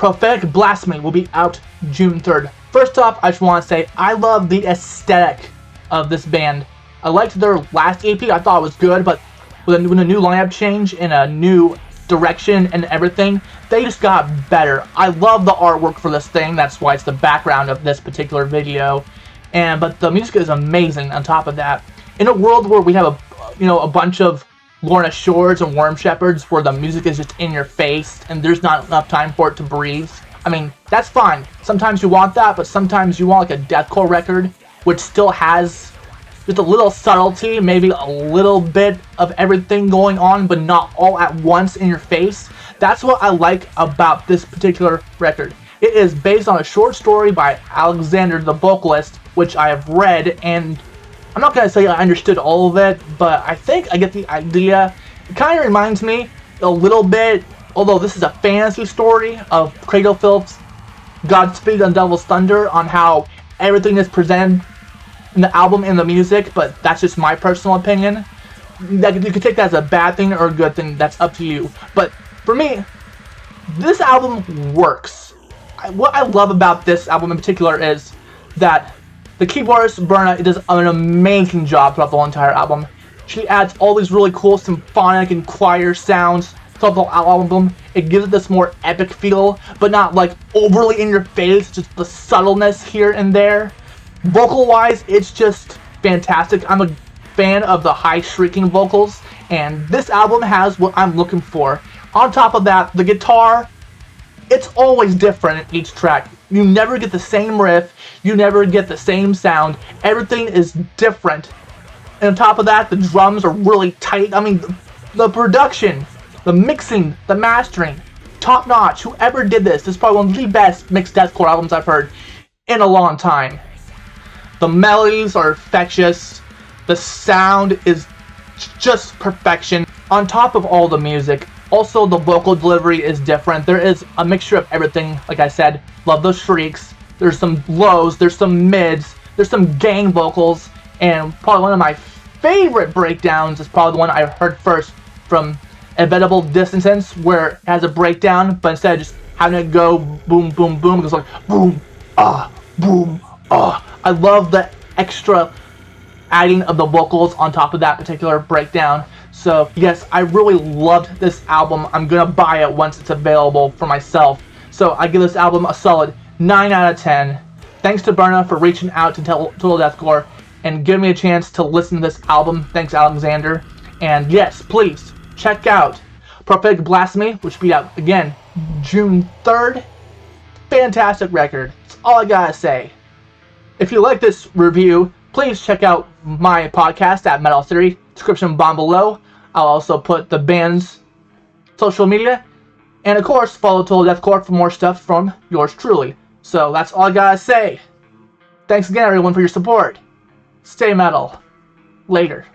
Prophetic Blasphemy will be out June 3rd. First off, I just want to say I love the aesthetic of this band. I liked their last EP, I thought it was good, but with a new lineup change and a new direction and everything, they just got better. I love the artwork for this thing, that's why it's the background of this particular video. But the music is amazing on top of that. In a world where we have a bunch of Lorna Shores and Worm Shepherds where the music is just in your face and there's not enough time for it to breathe, I mean, that's fine. Sometimes you want that, but sometimes you want like a deathcore record which still has just a little subtlety, maybe a little bit of everything going on, but not all at once in your face. That's what I like about this particular record. It is based on a short story by Alexander, the vocalist, which I have read, and I'm not going to say I understood all of it, but I think I get the idea. It kind of reminds me a little bit, although this is a fantasy story, of Cradle Filth's Godspeed and Devil's Thunder, on how everything is presented in the album and the music, but that's just my personal opinion. You could take that as a bad thing or a good thing, that's up to you. But for me, this album works. What I love about this album in particular is that the keyboardist, Berna, does an amazing job throughout the whole entire album. She adds all these really cool symphonic and choir sounds throughout the album. It gives it this more epic feel, but not like overly in your face, just the subtleness here and there. Vocal-wise, it's just fantastic. I'm a fan of the high shrieking vocals, and this album has what I'm looking for. On top of that, the guitar, it's always different in each track. You never get the same riff, you never get the same sound, everything is different. And on top of that, the drums are really tight. I mean, the production, the mixing, the mastering, top notch. Whoever did this is probably one of the best mixed deathcore albums I've heard in a long time. The melodies are infectious, the sound is just perfection. On top of all the music, also the vocal delivery is different. There is a mixture of everything, like I said. Love those shrieks, there's some lows, there's some mids, there's some gang vocals, and probably one of my favorite breakdowns is probably the one I heard first from Inevitable Dissonance, where it has a breakdown, but instead of just having it go boom, boom, boom, it goes like boom, boom, I love the extra adding of the vocals on top of that particular breakdown. So yes, I really loved this album. I'm gonna buy it once it's available for myself. So I give this album a solid 9 out of 10. Thanks to Berna for reaching out to Total Deathcore and giving me a chance to listen to this album. Thanks, Alexander. And yes, please check out Prophetic Blasphemy, which will be out again June 3rd. Fantastic record. That's all I gotta say. If you like this review, please check out my podcast at Metal Theory. Description down below. I'll also put the band's social media. And of course, follow Total Deathcore for more stuff from yours truly. So that's all I gotta say. Thanks again, everyone, for your support. Stay metal. Later.